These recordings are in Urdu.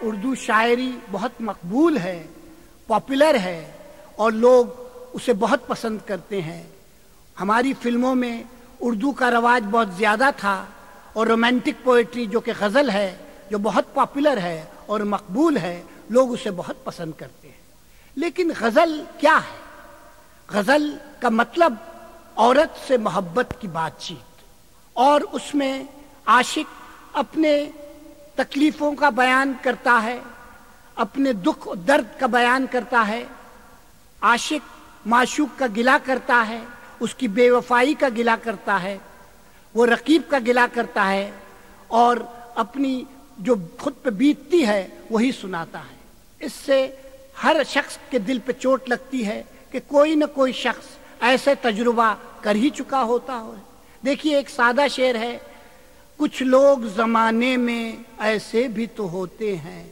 اردو شاعری بہت مقبول ہے، پاپولر ہے اور لوگ اسے بہت پسند کرتے ہیں۔ ہماری فلموں میں اردو کا رواج بہت زیادہ تھا، اور رومانٹک پوئٹری جو کہ غزل ہے، جو بہت پاپولر ہے اور مقبول ہے، لوگ اسے بہت پسند کرتے ہیں۔ لیکن غزل کیا ہے؟ غزل کا مطلب عورت سے محبت کی بات چیت، اور اس میں عاشق اپنے تکلیفوں کا بیان کرتا ہے، اپنے دکھ و درد کا بیان کرتا ہے۔ عاشق معشوق کا گلہ کرتا ہے، اس کی بے وفائی کا گلہ کرتا ہے، وہ رقیب کا گلہ کرتا ہے، اور اپنی جو خود پہ بیتتی ہے وہی سناتا ہے۔ اس سے ہر شخص کے دل پہ چوٹ لگتی ہے کہ کوئی نہ کوئی شخص ایسے تجربہ کر ہی چکا ہوتا ہو۔ دیکھیے ایک سادہ شعر ہے، کچھ لوگ زمانے میں ایسے بھی تو ہوتے ہیں،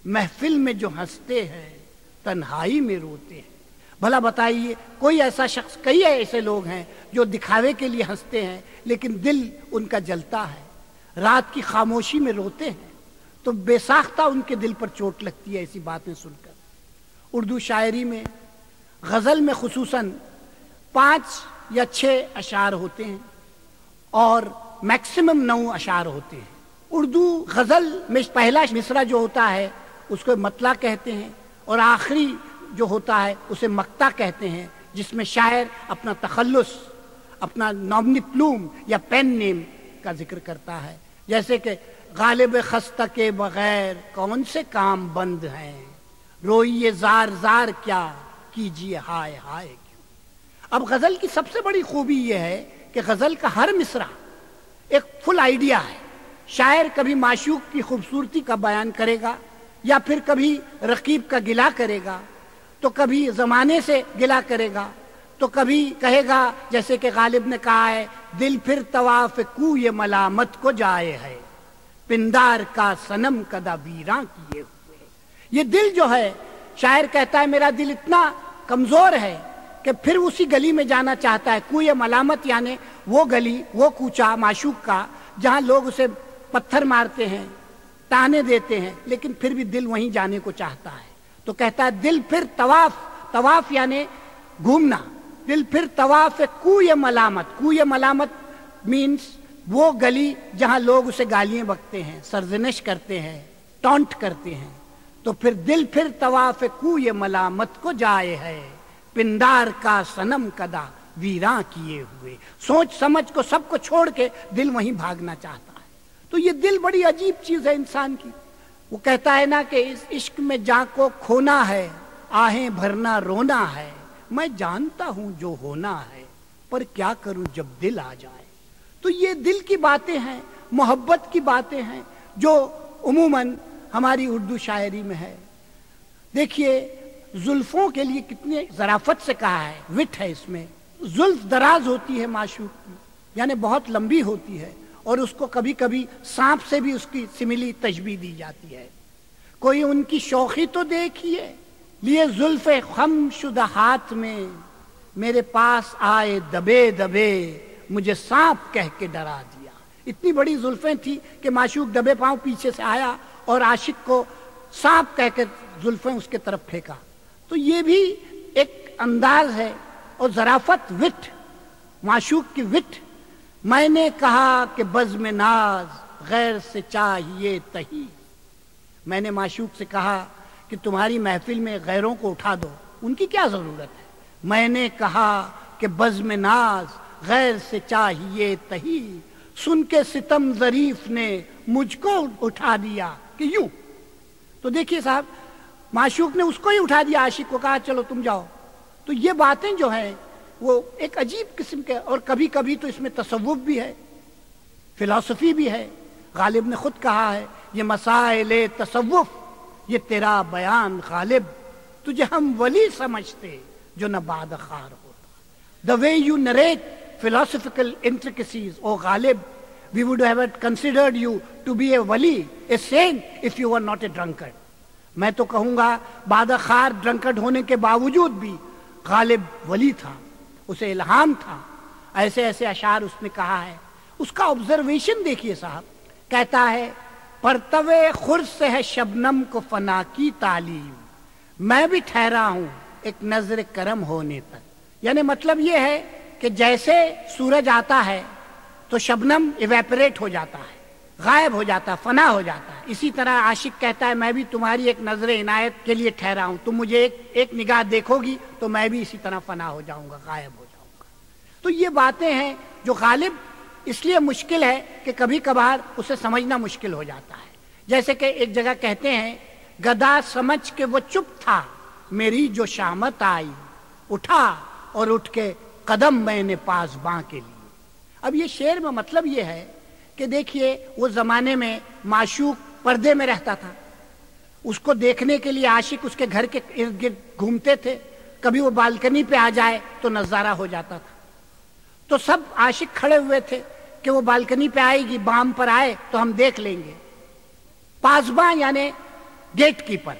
محفل میں جو ہنستے ہیں تنہائی میں روتے ہیں۔ بھلا بتائیے، کوئی ایسا شخص، کئی ایسے لوگ ہیں جو دکھاوے کے لیے ہنستے ہیں لیکن دل ان کا جلتا ہے، رات کی خاموشی میں روتے ہیں، تو بے ساختہ ان کے دل پر چوٹ لگتی ہے ایسی باتیں سن کر۔ اردو شاعری میں غزل میں خصوصاً 5 یا 6 اشعار ہوتے ہیں اور میکسیمم 9 اشعار ہوتے ہیں۔ اردو غزل میں پہلا مصرع جو ہوتا ہے اس کو مطلع کہتے ہیں، اور آخری جو ہوتا ہے اسے مقطع کہتے ہیں، جس میں شاعر اپنا تخلص، اپنا نامنی پلوم یا پین نیم کا ذکر کرتا ہے، جیسے کہ غالب خستہ کے بغیر کون سے کام بند ہیں، روئیے زار زار کیا کیجیے ہائے ہائے کیوں۔ اب غزل کی سب سے بڑی خوبی یہ ہے کہ غزل کا ہر مصرع ایک فل آئیڈیا ہے۔ شاعر کبھی معشوق کی خوبصورتی کا بیان کرے گا، یا پھر کبھی رقیب کا گلہ کرے گا، تو کبھی زمانے سے گلہ کرے گا، تو کبھی کہے گا جیسے کہ غالب نے کہا ہے، دل پھر طواف کوئے ملامت کو جائے ہے، پندار کا صنم کدا ویراں کیے ہوئے۔ یہ دل جو ہے، شاعر کہتا ہے میرا دل اتنا کمزور ہے کہ پھر اسی گلی میں جانا چاہتا ہے۔ کوئے ملامت یعنی وہ گلی، وہ کوچہ معشوق کا جہاں لوگ اسے پتھر مارتے ہیں، تانے دیتے ہیں، لیکن پھر بھی دل وہیں جانے کو چاہتا ہے۔ تو کہتا ہے دل پھر طواف، طواف یعنی گھومنا، دل پھر طواف کوئے ملامت۔ کوئے ملامت مینس وہ گلی جہاں لوگ اسے گالیاں بکتے ہیں، سرزنش کرتے ہیں، ٹونٹ کرتے ہیں، تو پھر دل پھر طواف کوئے ملامت کو جائے ہے، پندار کا صنم کدا ویراں کیے ہوئے۔ سوچ سمجھ کو سب کو چھوڑ کے دل وہیں بھاگنا چاہتا ہے۔ تو یہ دل بڑی عجیب چیز ہے انسان کی۔ وہ کہتا ہے نا کہ اس عشق میں جاں کو کھونا ہے، آہیں بھرنا رونا ہے، میں جانتا ہوں جو ہونا ہے، پر کیا کروں جب دل آ جائے۔ تو یہ دل کی باتیں ہیں، محبت کی باتیں ہیں، جو عموماً ہماری اردو شاعری میں ہے۔ دیکھیے زلفوں کے لیے کتنے ظرافت سے کہا ہے، وٹ ہے اس میں۔ زلف دراز ہوتی ہے معشوق کی، یعنی بہت لمبی ہوتی ہے، اور اس کو کبھی کبھی سانپ سے بھی اس کی سملی تشبیہ دی جاتی ہے۔ کوئی ان کی شوخی تو دیکھیے، لیے زلف خم شدہ ہاتھ میں، میرے پاس آئے دبے دبے، مجھے سانپ کہہ کے ڈرا دیا۔ اتنی بڑی زلفیں تھی کہ معشوق دبے پاؤں پیچھے سے آیا اور عاشق کو سانپ کہہ کے زلفیں اس کے طرف پھینکا۔ تو یہ بھی ایک انداز ہے اور ظرافت، وٹ، معشوق کی وٹ۔ میں نے کہا کہ بزم ناز غیر سے چاہیے تہی، میں نے معشوق سے کہا کہ تمہاری محفل میں غیروں کو اٹھا دو، ان کی کیا ضرورت ہے۔ میں نے کہا کہ بزم ناز غیر سے چاہیے تہی، سن کے ستم ظریف نے مجھ کو اٹھا دیا کہ یوں۔ تو دیکھیے صاحب، معشوق نے اس کو ہی اٹھا دیا، عاشق کو کہا چلو تم جاؤ۔ تو یہ باتیں جو ہیں وہ ایک عجیب قسم کے، اور کبھی کبھی تو اس میں تصوف بھی ہے، فلسفی بھی ہے۔ غالب نے خود کہا ہے، یہ مسائل تصوف، یہ تیرا بیان غالب، تجھے ہم ولی سمجھتے جو نہ بعد خار ہوتا۔ The way you narrate philosophical intricacies, O Ghalib, we would have considered you to be a wali, a saint, if you were not a drunkard. میں تو کہوں گا بعد خار ڈرنکرڈ ہونے کے باوجود بھی غالب ولی تھا، اسے الہام تھا۔ ایسے ایسے اشعار اس نے کہا ہے۔ اس کا آبزرویشن دیکھیے صاحب، کہتا ہے پرتوے خرس سے ہے شبنم کو فنا کی تعلیم، میں بھی ٹھہرا ہوں ایک نظر کرم ہونے تک۔ یعنی مطلب یہ ہے کہ جیسے سورج آتا ہے تو شبنم ایویپریٹ ہو جاتا ہے، غائب ہو جاتا ہے، فنا ہو جاتا ہے، اسی طرح عاشق کہتا ہے میں بھی تمہاری ایک نظر عنایت کے لیے ٹھہرا ہوں، تم مجھے ایک نگاہ دیکھو گی تو میں بھی اسی طرح فنا ہو جاؤں گا، غائب ہو جاؤں گا۔ تو یہ باتیں ہیں جو غالب اس لیے مشکل ہے کہ کبھی کبھار اسے سمجھنا مشکل ہو جاتا ہے۔ جیسے کہ ایک جگہ کہتے ہیں گدا سمجھ کے وہ چپ تھا، میری جو شامت آئی اٹھا اور اٹھ کے قدم میں نے پاسباں کے لیے۔ اب یہ شعر میں مطلب یہ ہے کہ دیکھیے وہ زمانے میں معشوق پردے میں رہتا تھا، اس کو دیکھنے کے لیے عاشق اس کے گھر کے ارد گرد گھومتے تھے، کبھی وہ بالکنی پہ آ جائے تو نظارہ ہو جاتا تھا، تو سب عاشق کھڑے ہوئے تھے کہ وہ بالکنی پہ آئے گی، بام پر آئے تو ہم دیکھ لیں گے۔ پاسباں یعنی گیٹ کیپر،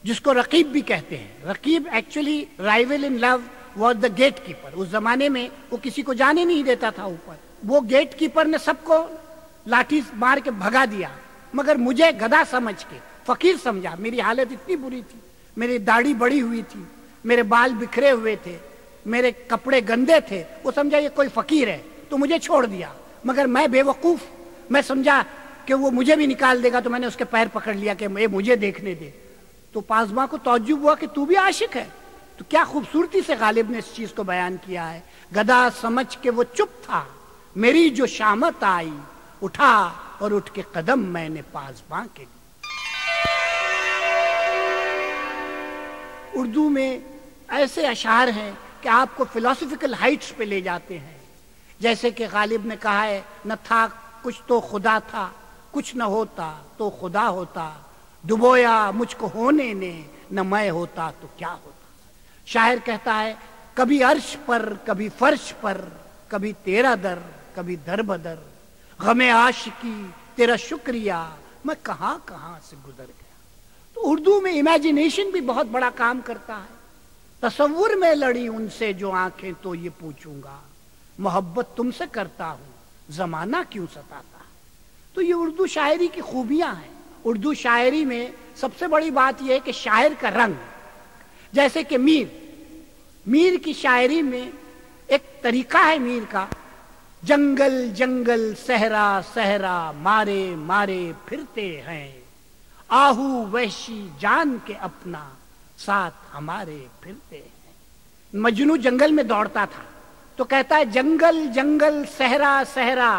جس کو رقیب بھی کہتے ہیں۔ رقیب actually rival in love was the gatekeeper. اس زمانے میں وہ کسی کو جانے نہیں دیتا تھا اوپر، وہ گیٹ کیپر نے سب کو لاٹھی مار کے بھگا دیا، مگر مجھے گدھا سمجھ کے فقیر سمجھا۔ میری حالت اتنی بری تھی، میری داڑھی بڑی ہوئی تھی، میرے بال بکھرے ہوئے تھے، میرے کپڑے گندے تھے، وہ سمجھا یہ کوئی فقیر ہے تو مجھے چھوڑ دیا، مگر میں بے وقوف، میں سمجھا کہ وہ مجھے بھی نکال دے گا، تو میں نے اس کے پیر پکڑ لیا کہ مجھے دیکھنے دے۔ تو پاسباں کو تعجب ہوا کہ تو بھی عاشق ہے۔ تو کیا خوبصورتی سے غالب نے اس چیز کو بیان کیا ہے، گدا سمجھ کے وہ چپ تھا، میری جو شامت آئی اٹھا اور اٹھ کے قدم میں نے پاسباں کے لیے۔ اردو میں ایسے اشعار ہیں کہ آپ کو فلاسفیکل ہائٹس پہ لے جاتے ہیں، جیسے کہ غالب نے کہا ہے نہ تھا کچھ تو خدا تھا، کچھ نہ ہوتا تو خدا ہوتا، ڈبویا مجھ کو ہونے نے، نہ میں ہوتا تو کیا ہوتا۔ شاعر کہتا ہے کبھی عرش پر کبھی فرش پر، کبھی تیرا در کبھی در بدر، غم عاشقی تیرا شکریہ میں کہاں کہاں سے گزر گیا۔ تو اردو میں امیجنیشن بھی بہت بڑا کام کرتا ہے۔ تصور میں لڑی ان سے جو آنکھیں تو یہ پوچھوں گا، محبت تم سے کرتا ہوں زمانہ کیوں ستاتا ہے۔ تو یہ اردو شاعری کی خوبیاں ہیں۔ اردو شاعری میں سب سے بڑی بات یہ ہے کہ شاعر کا رنگ، جیسے کہ میر کی شاعری میں ایک طریقہ ہے میر کا، جنگل جنگل صحرا صحرا مارے مارے پھرتے ہیں، آہو وحشی جان کے اپنا ساتھ ہمارے پھرتے ہیں۔ مجنو جنگل میں دوڑتا تھا تو کہتا ہے جنگل جنگل صحرا صحرا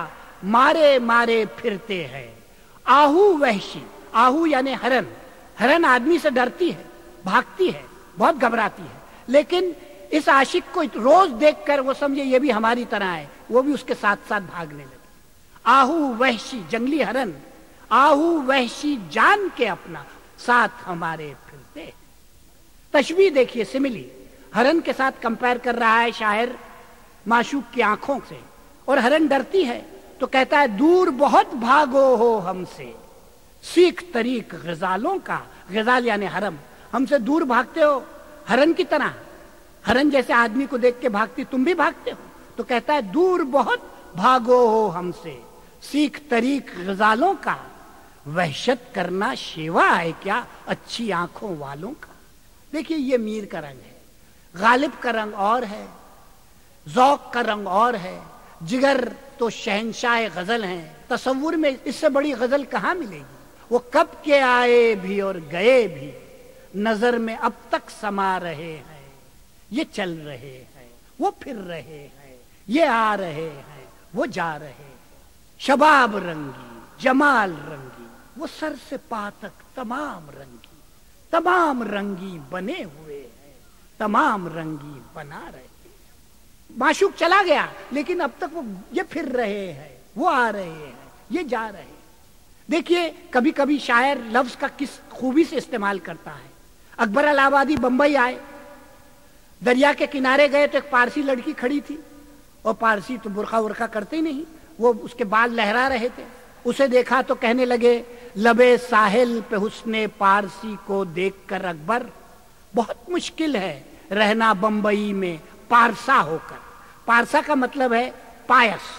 مارے مارے پھرتے ہیں، آہو وحشی، آہو یعنی ہرن، ہرن آدمی سے ڈرتی ہے، بھاگتی ہے، بہت گھبراتی ہے، لیکن اس عاشق کو روز دیکھ کر وہ سمجھے یہ بھی ہماری طرح ہے، وہ بھی اس کے ساتھ ساتھ بھاگنے لگے۔ آہو وحشی جنگلی ہرن، آہو وحشی جان کے اپنا ساتھ ہمارے پھرتے ہیں۔ تشبیہ دیکھیے، سملی، ہرن کے ساتھ کمپیر کر رہا ہے شاعر معشوق کی آنکھوں سے، اور ہرن ڈرتی ہے تو کہتا ہے دور بہت بھاگو ہو ہم سے، سیکھ طریق غزالوں کا، غزال یعنی حرم، ہم سے دور بھاگتے ہو ہرن کی طرح، ہرن جیسے آدمی کو دیکھ کے بھاگتی، تم بھی بھاگتے ہو، تو کہتا ہے دور بہت بھاگو ہو ہم سے، سیکھ طریق غزالوں کا، وحشت کرنا شیوا ہے کیا اچھی آنکھوں والوں کا۔ دیکھیے یہ میر کا رنگ ہے، غالب کا رنگ اور ہے، ذوق کا رنگ اور ہے، جگر تو شہنشاہ غزل ہیں، تصور میں اس سے بڑی غزل کہاں ملے گی۔ وہ کب کے آئے بھی اور گئے بھی، نظر میں اب تک سما رہے ہیں، یہ چل رہے ہیں، وہ پھر رہے ہیں، یہ آ رہے ہیں، وہ جا رہے ہیں، شباب رنگی جمال رنگی، وہ سر سے پا تک تمام رنگی، تمام رنگی بنے ہوئے ہیں، تمام رنگی بنا رہے ہیں۔ معشوق چلا گیا لیکن اب تک وہ یہ پھر رہے ہیں، وہ آ رہے ہیں، یہ جا رہے ہیں۔ دیکھیے کبھی کبھی شاعر لفظ کا کس خوبی سے استعمال کرتا ہے۔ اکبر الہ آبادی بمبئی آئے، دریا کے کنارے گئے تو ایک پارسی لڑکی کھڑی تھی، اور پارسی تو برقع ورقع کرتے ہی نہیں، وہ اس کے بال لہرا رہے تھے، اسے دیکھا تو کہنے لگے لبے ساحل پہ حسن پارسی کو دیکھ کر اکبر، بہت مشکل ہے رہنا بمبئی میں پارسا ہو کر۔ پارسا کا مطلب ہے پایس،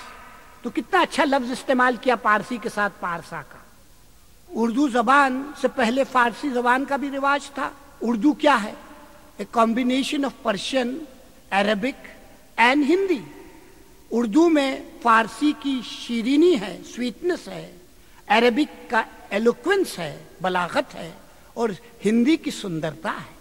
تو کتنا اچھا لفظ استعمال کیا پارسی کے ساتھ پارسا کا۔ اردو زبان سے پہلے فارسی زبان کا بھی رواج تھا. اردو کیا ہے؟ A combination of Persian, Arabic and Hindi. Urdu میں فارسی کی شیرینی ہے، سویٹنس ہے، عربک کا ایلوکوینس ہے، بلاغت ہے، اور ہندی کی سندرتا ہے.